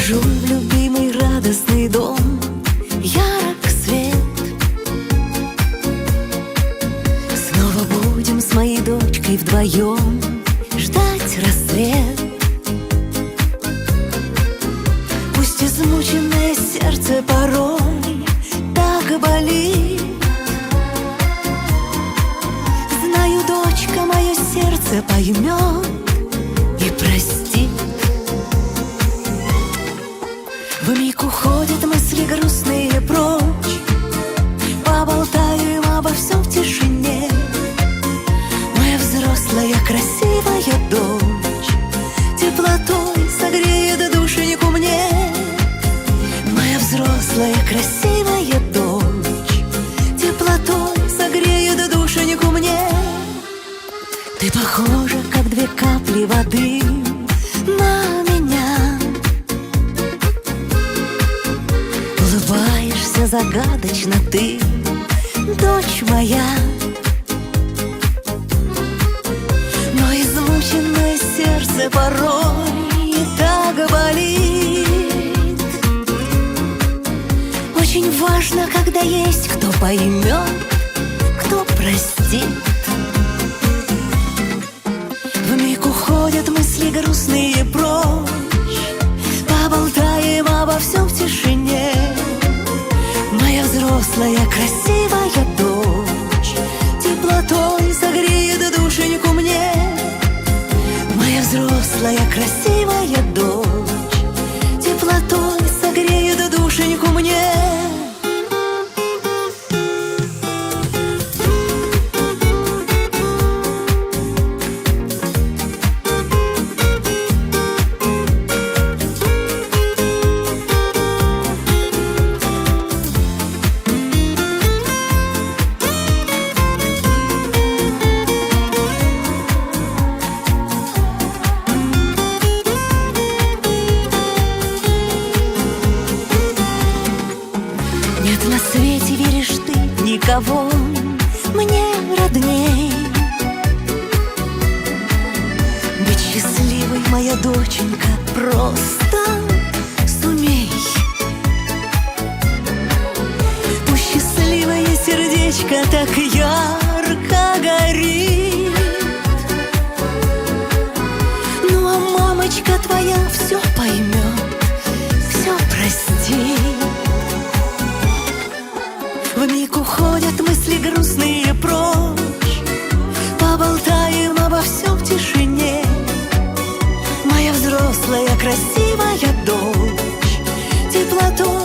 Вхожу в любимый радостный дом, ярок свет. Снова будем с моей дочкой вдвоем ждать рассвет. Пусть измученное сердце порой так болит, знаю, дочка мое сердце поймет и простит. Вмиг уходят мысли грустные прочь, поболтаем обо всем в тишине. Моя взрослая красивая дочь теплотой согреет душеньку мне. Моя взрослая красивая дочь теплотой согреет душеньку мне. Ты похожа, как две капли воды на меня. Улыбаешься загадочно ты, дочь моя. Но измученное сердце порой так болит. Очень важно, когда есть кто поймет, кто простит. Вмиг уходят мысли грустные прочь, поболтаем обо всем в тишине. Моя взрослая красивая дочь теплотой согреет душеньку мне. Моя взрослая красивая дочь теплотой согреет душеньку мне. Нет на свете, веришь ты, никого мне родней. Быть счастливой, моя доченька, просто сумей. Пусть счастливое сердечко так ярко горит. Ну а мамочка твоя все поймет, все простит. Вмиг уходят мысли грустные прочь, поболтаем обо всем в тишине. Моя взрослая красивая дочь теплотой